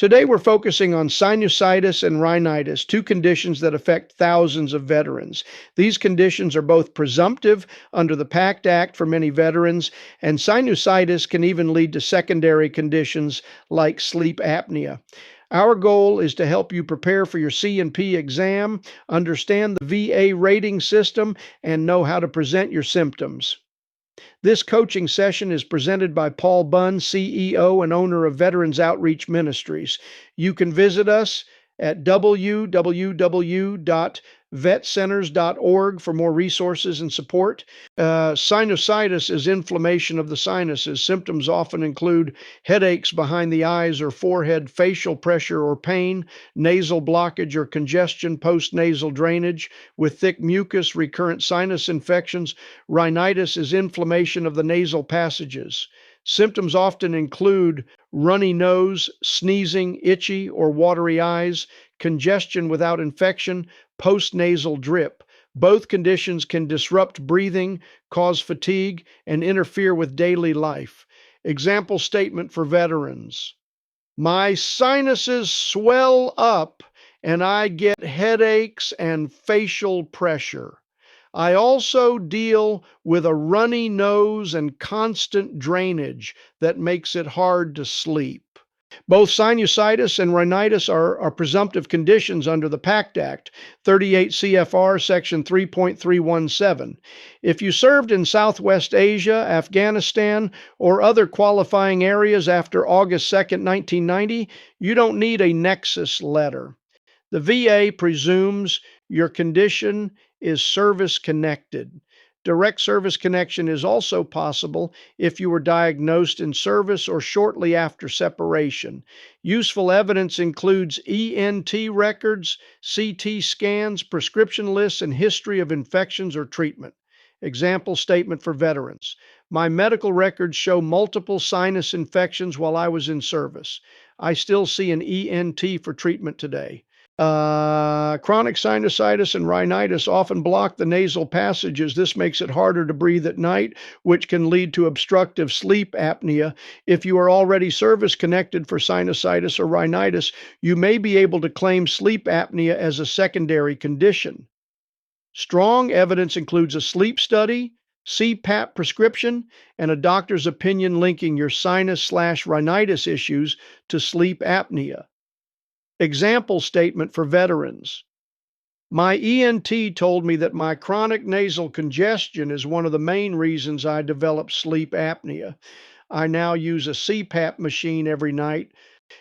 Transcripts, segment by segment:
Today, we're focusing on sinusitis and rhinitis, two conditions that affect thousands of veterans. These conditions are both presumptive under the PACT Act for many veterans, and sinusitis can even lead to secondary conditions like sleep apnea. Our goal is to help you prepare for your C&P exam, understand the VA rating system, and know how to present your symptoms. This coaching session is presented by Paul Bunn, CEO and owner of Veterans Outreach Ministries. You can visit us at www.vetcenters.org for more resources and support. Sinusitis is inflammation of the sinuses. Symptoms often include headaches behind the eyes or forehead, facial pressure or pain, nasal blockage or congestion, post-nasal drainage with thick mucus, recurrent sinus infections. Rhinitis is inflammation of the nasal passages. Symptoms often include runny nose, sneezing, itchy or watery eyes, congestion without infection, postnasal drip. Both conditions can disrupt breathing, cause fatigue, and interfere with daily life. Example statement for veterans. My sinuses swell up and I get headaches and facial pressure. I also deal with a runny nose and constant drainage that makes it hard to sleep. Both sinusitis and rhinitis are presumptive conditions under the PACT Act, 38 CFR Section 3.317. If you served in Southwest Asia, Afghanistan, or other qualifying areas after August 2nd, 1990, you don't need a nexus letter. The VA presumes your condition is service-connected. Direct service connection is also possible if you were diagnosed in service or shortly after separation. Useful evidence includes ENT records, CT scans, prescription lists, and history of infections or treatment. Example statement for veterans. My medical records show multiple sinus infections while I was in service. I still see an ENT for treatment today. Chronic sinusitis and rhinitis often block the nasal passages. This makes it harder to breathe at night, which can lead to obstructive sleep apnea. If you are already service connected for sinusitis or rhinitis, you may be able to claim sleep apnea as a secondary condition. Strong evidence includes a sleep study, CPAP prescription, and a doctor's opinion linking your sinus/rhinitis issues to sleep apnea. Example statement for veterans. My ENT told me that my chronic nasal congestion is one of the main reasons I developed sleep apnea. I now use a CPAP machine every night.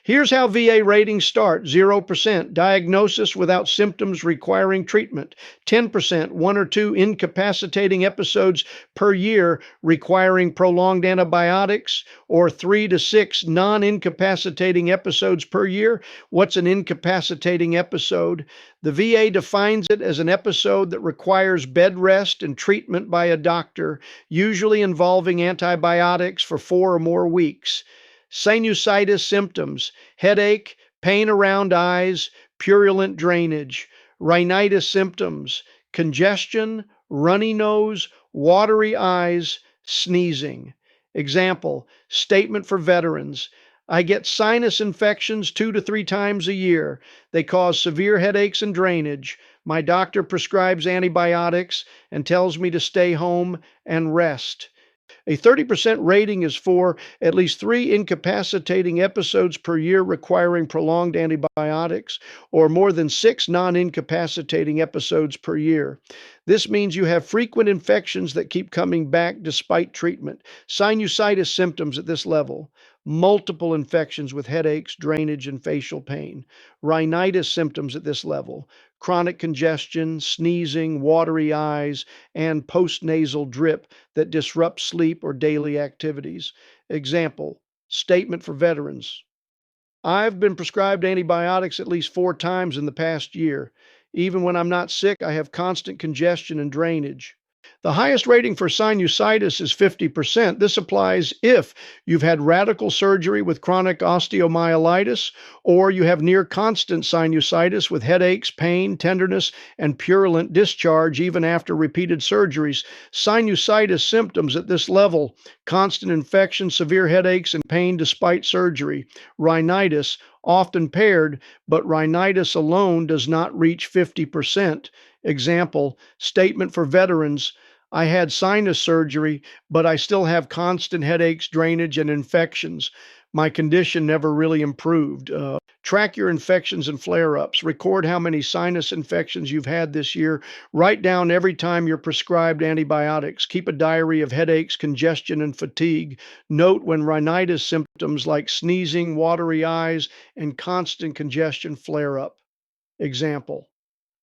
Here's how VA ratings start. 0%, diagnosis without symptoms requiring treatment. 10%, 1 or 2 incapacitating episodes per year requiring prolonged antibiotics, or 3 to 6 non-incapacitating episodes per year. What's an incapacitating episode? The VA defines it as an episode that requires bed rest and treatment by a doctor, usually involving antibiotics for 4 or more weeks. Sinusitis symptoms: headache, pain around eyes, purulent drainage. Rhinitis symptoms: congestion, runny nose, watery eyes, sneezing. Example, statement for veterans. I get sinus infections 2 to 3 times a year. They cause severe headaches and drainage. My doctor prescribes antibiotics and tells me to stay home and rest. A 30% rating is for at least 3 incapacitating episodes per year requiring prolonged antibiotics, or more than 6 non-incapacitating episodes per year. This means you have frequent infections that keep coming back despite treatment. Sinusitis symptoms at this level: multiple infections with headaches, drainage, and facial pain. Rhinitis symptoms at this level: chronic congestion, sneezing, watery eyes, and postnasal drip that disrupts sleep or daily activities. Example, statement for veterans. I've been prescribed antibiotics at least 4 times in the past year. Even when I'm not sick, I have constant congestion and drainage. The highest rating for sinusitis is 50%. This applies if you've had radical surgery with chronic osteomyelitis, or you have near constant sinusitis with headaches, pain, tenderness, and purulent discharge even after repeated surgeries. Sinusitis symptoms at this level: constant infection, severe headaches, and pain despite surgery. Rhinitis: often paired, but rhinitis alone does not reach 50%. Example, statement for veterans. I had sinus surgery, but I still have constant headaches, drainage, and infections. My condition never really improved. Track your infections and flare ups. Record how many sinus infections you've had this year. Write down every time you're prescribed antibiotics. Keep a diary of headaches, congestion, and fatigue. Note when rhinitis symptoms like sneezing, watery eyes, and constant congestion flare up. Example,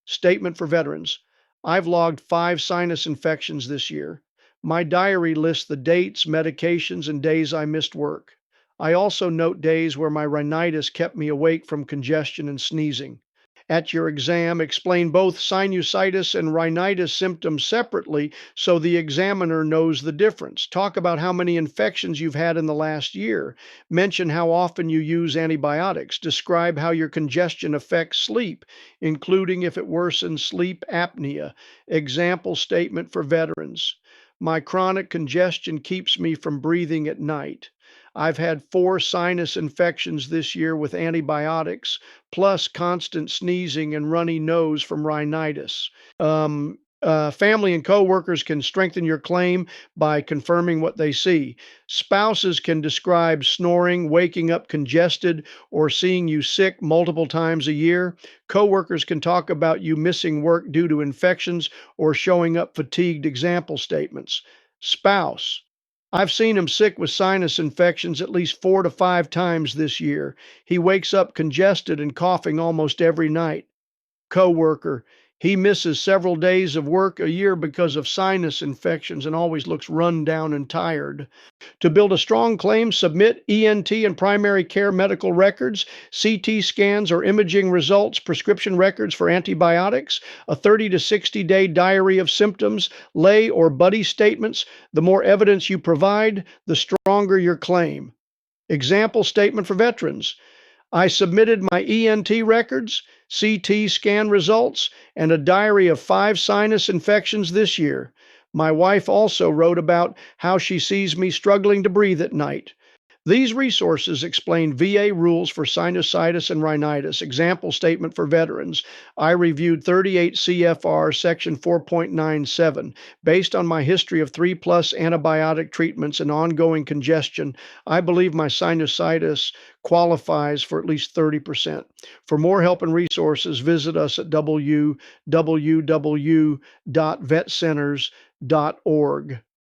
statement for veterans. I've logged 5 sinus infections this year. My diary lists the dates, medications, and days I missed work. I also note days where my rhinitis kept me awake from congestion and sneezing. At your exam, explain both sinusitis and rhinitis symptoms separately so the examiner knows the difference. Talk about how many infections you've had in the last year. Mention how often you use antibiotics. Describe how your congestion affects sleep, including if it worsens sleep apnea. Example statement for veterans. My chronic congestion keeps me from breathing at night. I've had 4 sinus infections this year with antibiotics, plus constant sneezing and runny nose from rhinitis. Family and coworkers can strengthen your claim by confirming what they see. Spouses can describe snoring, waking up congested, or seeing you sick multiple times a year. Coworkers can talk about you missing work due to infections or showing up fatigued. Example statements. Spouse. I've seen him sick with sinus infections at least 4 to 5 times this year. He wakes up congested and coughing almost every night. Coworker. He misses several days of work a year because of sinus infections and always looks run down and tired. To build a strong claim, submit ENT and primary care medical records, CT scans or imaging results, prescription records for antibiotics, a 30 to 60 day diary of symptoms, lay or buddy statements. The more evidence you provide, the stronger your claim. Example statement for veterans. I submitted my ENT records, CT scan results, and a diary of 5 sinus infections this year. My wife also wrote about how she sees me struggling to breathe at night. These resources explain VA rules for sinusitis and rhinitis. Example statement for veterans. I reviewed 38 CFR section 4.97. Based on my history of 3+ antibiotic treatments and ongoing congestion, I believe my sinusitis qualifies for at least 30%. For more help and resources, visit us at www.vetcenters.org.